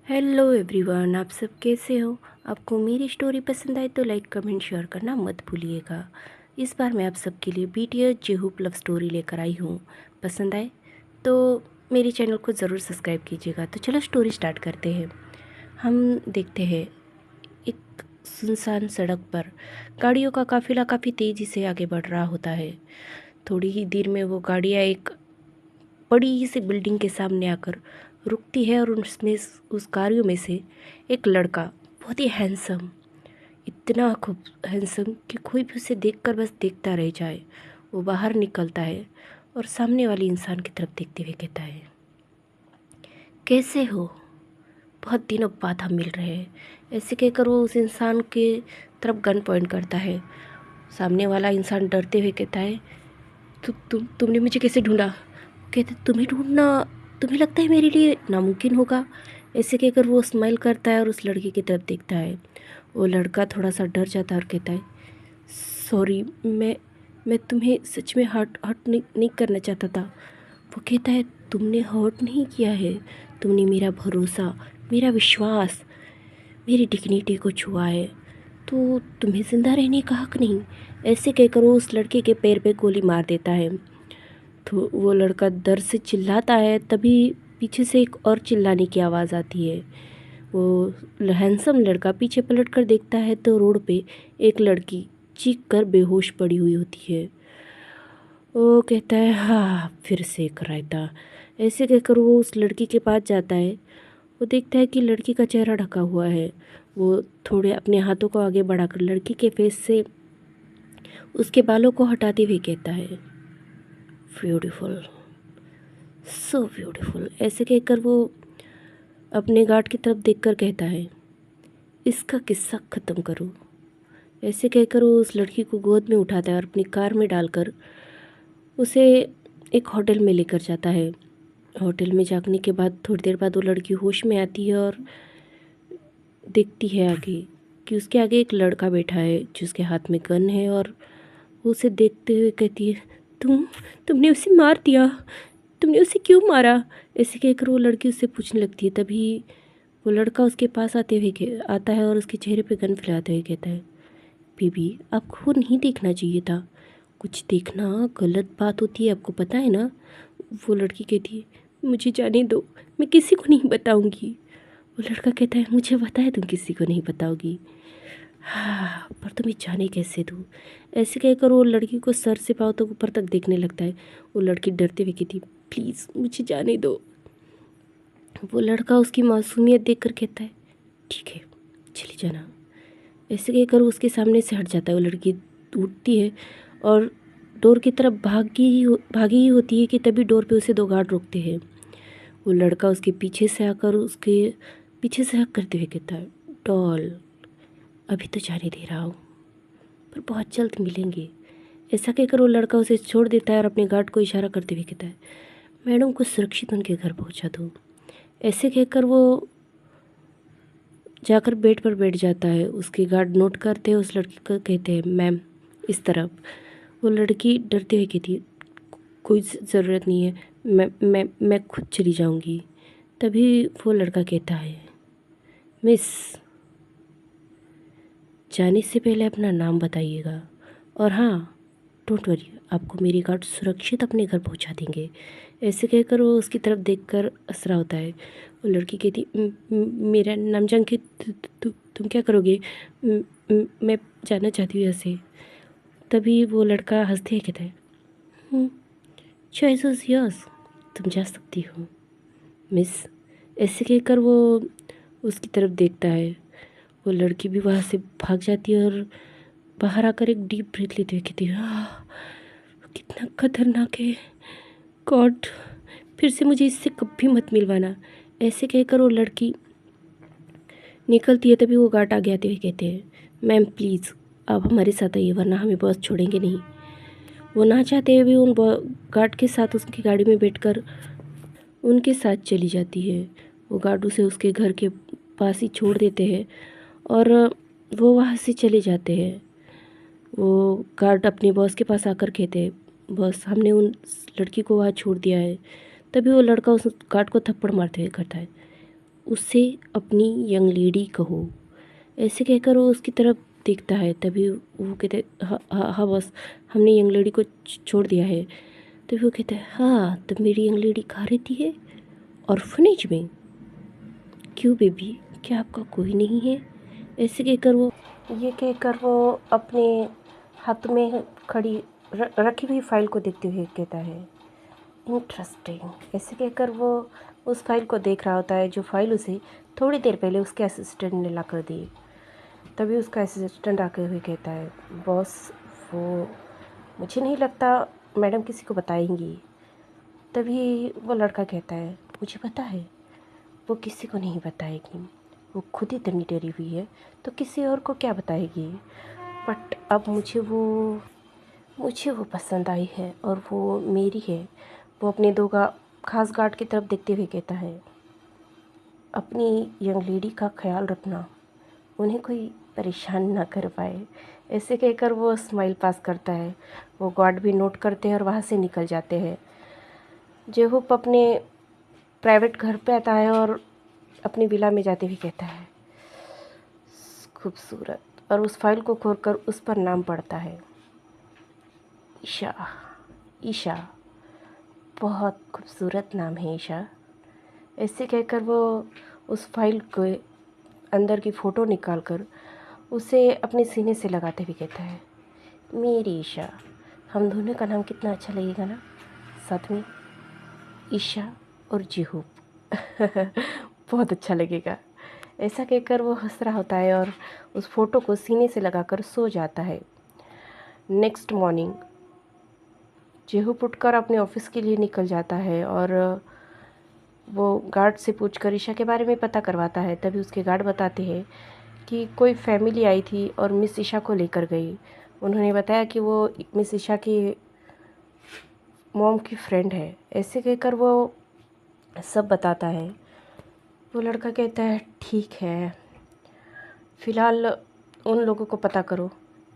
Hello everyone, आप सब कैसे हो। आपको मेरी स्टोरी पसंद आए तो लाइक कमेंट शेयर करना मत भूलिएगा। इस बार मैं आप सबके लिए बीटीएस जेहूप लव स्टोरी लेकर आई हूँ। पसंद आए तो मेरे चैनल को ज़रूर सब्सक्राइब कीजिएगा। तो चलो स्टोरी स्टार्ट करते हैं। हम देखते हैं एक सुनसान सड़क पर गाड़ियों का काफ़िला काफ़ी तेज़ी से आगे बढ़ रहा होता है। थोड़ी ही देर में वो गाड़ियाँ एक बड़ी सी बिल्डिंग के सामने आकर रुकती है और उसमें उस गाड़ियों में से एक लड़का, बहुत ही हैंडसम, इतना खूब हैंडसम कि कोई भी उसे देखकर बस देखता रह जाए, वो बाहर निकलता है और सामने वाले इंसान की तरफ देखते हुए कहता है, कैसे हो, बहुत दिनों बाद हम मिल रहे हैं। ऐसे कहकर वो उस इंसान के तरफ गन पॉइंट करता है। सामने वाला इंसान डरते हुए कहता है, तुमने मुझे कैसे ढूंढा। कहते, तुम्हें ढूंढना तुम्हें लगता है मेरे लिए नामुमकिन होगा। ऐसे कहकर वो स्माइल करता है और उस लड़की की तरफ देखता है। वो लड़का थोड़ा सा डर जाता है और कहता है, सॉरी, मैं तुम्हें सच में हर्ट नहीं करना चाहता था। वो कहता है, तुमने हर्ट नहीं किया है, तुमने मेरा भरोसा, मेरा विश्वास, मेरी डिग्निटी को छुआ है, तो तुम्हें ज़िंदा रहने का हक नहीं। ऐसे कहकर वो उस लड़के के पैर पे गोली मार देता है। तो वो लड़का डर से चिल्लाता है, तभी पीछे से एक और चिल्लाने की आवाज़ आती है। वो हैंडसम लड़का पीछे पलट कर देखता है तो रोड पे एक लड़की चीख कर बेहोश पड़ी हुई होती है। वो कहता है, हाँ, फिर से एक रायता। ऐसे कहकर वो उस लड़की के पास जाता है। वो देखता है कि लड़की का चेहरा ढका हुआ है। वो थोड़े अपने हाथों को आगे बढ़ाकर लड़की के फेस से उसके बालों को हटाते हुए कहता है, ब्यूटीफुल, सो ब्यूटीफुल। ऐसे कहकर वो अपने गार्ड की तरफ देखकर कहता है, इसका किस्सा ख़त्म करो। ऐसे कहकर वो उस लड़की को गोद में उठाता है और अपनी कार में डालकर उसे एक होटल में लेकर जाता है। होटल में जाने के बाद थोड़ी देर बाद वो लड़की होश में आती है और देखती है आगे कि उसके आगे एक लड़का बैठा है जिसके हाथ में गन है, और वो उसे देखते हुए कहती है, तुमने उसे मार दिया, तुमने उसे क्यों मारा। ऐसे कहकर वो लड़की उससे पूछने लगती है। तभी वो लड़का उसके पास आता है और उसके चेहरे पे गन फैलाते हुए कहता है, बेबी, आपको नहीं देखना चाहिए था, कुछ देखना गलत बात होती है, आपको पता है ना। वो लड़की कहती है, मुझे जाने दो, मैं किसी को नहीं बताऊंगी। वो लड़का कहता है, मुझे पता है तुम किसी को नहीं बताओगी, हाँ, पर तुम्हें जाने कैसे दूँ। ऐसे कहकर वो लड़की को सर से पाँव तक ऊपर तक देखने लगता है। वो लड़की डरते हुए कहती, प्लीज़ मुझे जाने दो। वो लड़का उसकी मासूमियत देखकर कहता है, ठीक है, चली जाना। ऐसे कहकर उसके सामने से हट जाता है। वो लड़की उठती है और डोर की तरफ भागी ही होती है कि तभी डोर पे उसे दो गार्ड रोकते हैं। वो लड़का उसके पीछे से आकर उसके पीछे से हक करते हुए कहता है, डॉल, अभी तो जाने दे रहा हूँ, पर बहुत जल्द मिलेंगे। ऐसा कहकर वो लड़का उसे छोड़ देता है और अपने गार्ड को इशारा करते हुए कहता है, मैडम को सुरक्षित उनके घर पहुँचा दो। ऐसे कहकर वो जाकर बेड पर बैठ जाता है। उसके गार्ड नोट करते हैं, उस लड़की को कहते हैं, मैम, इस तरफ। वो लड़की डरते हुए कहती है, कोई ज़रूरत नहीं है, मैं खुद चली जाऊंगी। तभी वो लड़का कहता है, मिस, जाने से पहले अपना नाम बताइएगा, और हाँ, डोंट वरी, आपको मेरे गार्ड सुरक्षित अपने घर पहुंचा देंगे। ऐसे कहकर वो उसकी तरफ देखकर हंस रहा होता है। वो लड़की कहती, मेरा नाम जान के तुम क्या करोगे, मैं जानना चाहती हूँ ऐसे। तभी वो लड़का हंसते हुए कहता है, चॉइस इज़ योर्स, तुम जा सकती हो मिस। ऐसे कहकर वो उसकी तरफ देखता है। वो लड़की भी वहाँ से भाग जाती है और बाहर आकर एक डीप ब्रीथ लेते हुए कहती है, कितना खतरनाक है, गॉड, फिर से मुझे इससे कभी मत मिलवाना। ऐसे कहकर वो लड़की निकलती है। तभी वो गार्ड आगे आते हुए कहते हैं, मैम प्लीज़, आप हमारे साथ आइए, वरना हमें बॉस छोड़ेंगे नहीं। वो ना चाहते हुए भी उन गार्ड के साथ उसकी गाड़ी में बैठकर उनके साथ चली जाती है। वो गार्ड उसे उसके घर के पास ही छोड़ देते हैं और वो वहाँ से चले जाते हैं। वो गार्ड अपने बॉस के पास आकर कहते हैं, बॉस, हमने उस लड़की को वहाँ छोड़ दिया है। तभी वो लड़का उस गार्ड को थप्पड़ मारते हुए कहता है, उससे अपनी यंग लेडी कहो। ऐसे कहकर वो उसकी तरफ देखता है। तभी वो कहते, हाँ हाँ हाँ बॉस, हमने यंग लेडी को छोड़ दिया है। तभी वो कहता है, हाँ तो मेरी यंग लेडी कहाँ रहती है? ऑर्फनेज में। क्यों बेबी, क्या आपका कोई नहीं है? ऐसे कहकर वो अपने हाथ में खड़ी रखी हुई फाइल को देखते हुए कहता है, इंटरेस्टिंग। ऐसे कहकर वो उस फाइल को देख रहा होता है, जो फाइल उसे थोड़ी देर पहले उसके असिस्टेंट ने ला कर दी। तभी उसका असिस्टेंट आके हुए कहता है, बॉस वो मुझे नहीं लगता मैडम किसी को बताएंगी। तभी वो लड़का कहता है, मुझे पता है वो किसी को नहीं बताएगी, वो खुद ही इतनी डरी हुई है तो किसी और को क्या बताएगी। बट अब मुझे वो पसंद आई है और वो मेरी है। वो अपने दो खास गार्ड की तरफ देखते हुए कहता है, अपनी यंग लेडी का ख्याल रखना, उन्हें कोई परेशान ना कर पाए। ऐसे कहकर वो स्माइल पास करता है। वो गार्ड भी नोट करते हैं और वहाँ से निकल जाते हैं। जेहूप अपने प्राइवेट घर पे आता है और अपनी विला में जाते हुए कहता है, खूबसूरत, और उस फाइल को खोलकर उस पर नाम पढ़ता है, ईशा। ईशा, बहुत खूबसूरत नाम है ईशा। ऐसे कहकर वो उस फाइल के अंदर की फ़ोटो निकालकर उसे अपने सीने से लगाते हुए कहता है, मेरी ईशा, हम दोनों का नाम कितना अच्छा लगेगा ना साथ में, ईशा और जेहूप। बहुत अच्छा लगेगा। ऐसा कहकर वो हंस रहा होता है और उस फ़ोटो को सीने से लगाकर सो जाता है। नेक्स्ट मॉर्निंग जेहूप उठकर अपने ऑफिस के लिए निकल जाता है और वो गार्ड से पूछकर ईशा के बारे में पता करवाता है। तभी उसके गार्ड बताते हैं कि कोई फैमिली आई थी और मिस ईशा को लेकर गई। उन्होंने बताया कि वो मिस ईशा की मॉम की फ्रेंड है। ऐसे कहकर वो सब बताता है। वो लड़का कहता है, ठीक है, फ़िलहाल उन लोगों को पता करो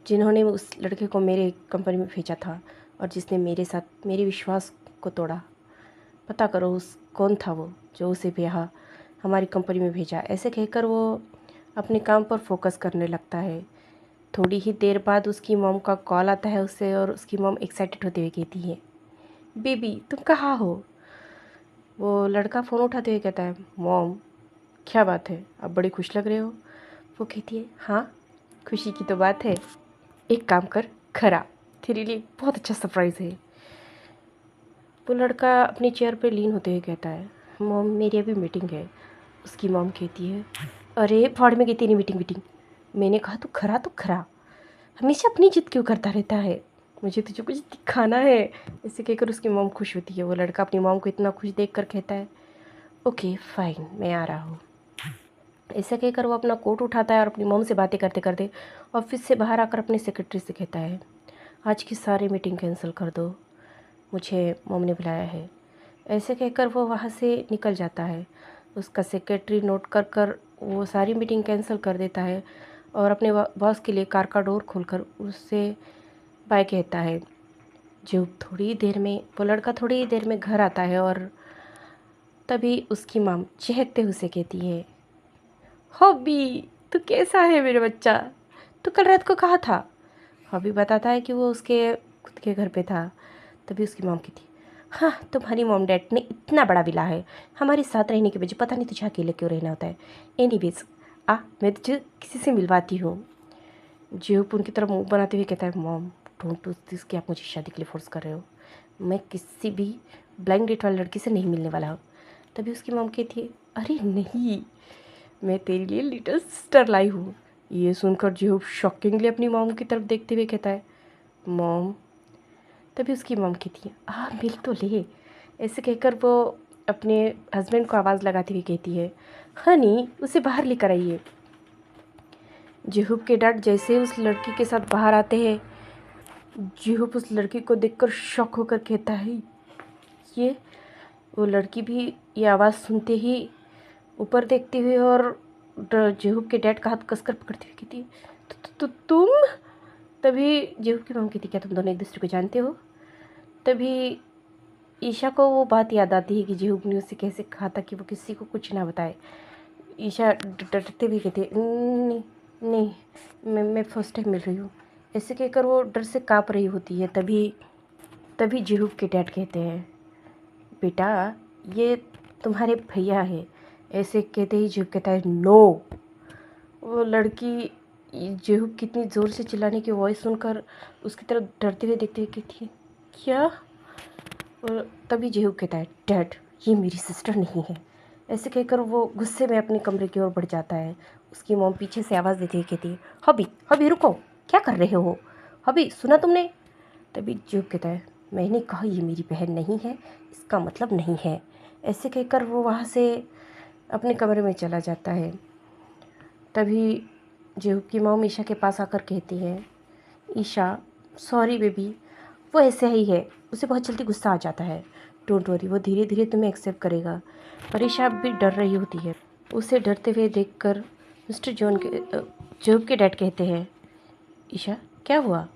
जिन्होंने उस लड़के को मेरे कंपनी में भेजा था और जिसने मेरे साथ मेरे विश्वास को तोड़ा। पता करो उस कौन था वो जो उसे यहाँ हमारी कंपनी में भेजा। ऐसे कहकर वो अपने काम पर फोकस करने लगता है। थोड़ी ही देर बाद उसकी मॉम का कॉल आता है उससे और उसकी मॉम एक्साइटेड होते हुए कहती है, बेबी तुम कहाँ हो? वो लड़का फ़ोन उठाते हुए कहता है, मॉम क्या बात है, आप बड़ी खुश लग रहे हो। वो कहती है, हाँ खुशी की तो बात है, एक काम कर, खरा तेरे लिए बहुत अच्छा सरप्राइज़ है। वो लड़का अपनी चेयर पर लीन होते हुए कहता है, मॉम मेरी अभी मीटिंग है। उसकी मॉम कहती है, अरे फाड़ में गई तेरी मीटिंग। मैंने कहा तो खरा, हमेशा अपनी जिद क्यों करता रहता है, मुझे तुझे कुछ दिखाना है। ऐसे कहकर उसकी मॉम खुश होती है। वो लड़का अपनी मॉम को इतना खुश देखकर कहता है, ओके फाइन, मैं आ रहा हूँ। ऐसा कहकर वो अपना कोट उठाता है और अपनी मॉम से बातें करते करते ऑफिस से बाहर आकर अपने सेक्रेटरी से कहता है, आज की सारी मीटिंग कैंसिल कर दो, मुझे मॉम ने बुलाया है। ऐसे कहकर वो वहाँ से निकल जाता है। उसका सेक्रेटरी नोट कर कर वो सारी मीटिंग कैंसिल कर देता है और अपने बॉस के लिए कार का डोर खोलकर उससे बाय कहता है। वो लड़का थोड़ी ही देर में घर आता है और तभी उसकी माम चहकते हुए उसे कहती है, हॉबी तू कैसा है मेरे बच्चा, तू कल रात को कहाँ था? हॉबी बताता है कि वो उसके खुद के घर पे था। तभी उसकी मॉम कहती, हाँ तुम्हारी मॉम डैड ने इतना बड़ा विला है, हमारे साथ रहने के वजह पता नहीं तुझे अकेले क्यों रहना होता है। एनीवेज आ, मैं तुझे किसी से मिलवाती हूँ। जेहूप उनकी तरफ मुँह बनाते हुए कहता है, मॉम डोंट डू दिस, कि आप मुझे शादी के लिए फोर्स कर रहे हो, मैं किसी भी ब्लाइंड डेट वाली लड़की से नहीं मिलने वाला हूँ। तभी उसकी मॉम कहती है, अरे नहीं, मैं तेरे लिए लिटिल सिस्टर लाई हूँ। ये सुनकर जेहूप शॉकिंगली अपनी मॉम की तरफ देखते हुए कहता है, मॉम। तभी उसकी मॉम कहती है, मिल तो ले। ऐसे कहकर वो अपने हस्बैंड को आवाज़ लगाती हुई कहती है, हनी उसे बाहर लेकर आइए। जेहूप के डैड जैसे उस लड़की के साथ बाहर आते हैं, जेहूप उस लड़की को देखकर शॉक होकर कहता है, ये वो लड़की भी ये आवाज़ सुनते ही ऊपर देखते हुए और जेहूप के डैड का हाथ कसकर पकड़ती हुई कहती है, तुम? तभी जेहूप की मॉम कहती, क्या तुम दोनों एक दूसरे को जानते हो? तभी ईशा को वो बात याद आती है कि जेहूप ने उसे कैसे कहा था कि वो किसी को कुछ ना बताए। ईशा डरते हुए कहती है, नहीं नहीं, मैं फर्स्ट टाइम मिल रही हूँ। ऐसे कहकर वो डर से काँप रही होती है। तभी तभी जेहूब के डैड कहते हैं, बेटा ये तुम्हारे भैया है। ऐसे कहते ही जेहूब कहता है, नो। वो लड़की जेहूब कितनी ज़ोर से चिल्लाने की वॉइस सुनकर उसकी तरफ डरते हुए देखते हुए कहती है, क्या? और तभी जेहूब कहता है, डैड ये मेरी सिस्टर नहीं है। ऐसे कहकर वो गुस्से में अपने कमरे की ओर बढ़ जाता है। उसकी मॉम पीछे से आवाज़ देती हुई कहती है, हबी हबी रुको, क्या कर रहे हो? हबी सुना तुमने? तभी जेहूब कहता है, मैंने कहा ये मेरी बहन नहीं है, इसका मतलब नहीं है। ऐसे कहकर वो वहाँ से अपने कमरे में चला जाता है। तभी जेहूब की मॉम ईशा के पास आकर कहती है, ईशा सॉरी बेबी, वो ऐसे ही है, उसे बहुत जल्दी गुस्सा आ जाता है। डोंट वरी, वो धीरे धीरे तुम्हें एक्सेप्ट करेगा। पर ईशा भी डर रही होती है। उसे डरते हुए देखकर मिस्टर जेहूब के डैड कहते हैं, ईशा क्या हुआ,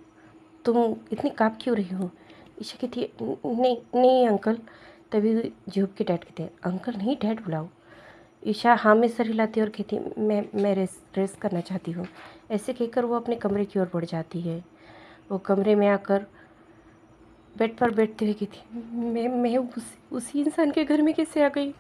तुम इतनी काँप क्यों रही हो? ईशा कहती है, नहीं नहीं अंकल। तभी जेहूब के डैड कहते हैं, अंकल नहीं डैड बुलाओ। ईशा हाँ में सर हिलाती है और कहती है, मैं रेस्ट करना चाहती हूँ। ऐसे कहकर वो अपने कमरे की ओर बढ़ जाती है। वो कमरे में आकर बेड पर बैठते हुए कहती, मैं उसी इंसान के घर में कैसे आ गई?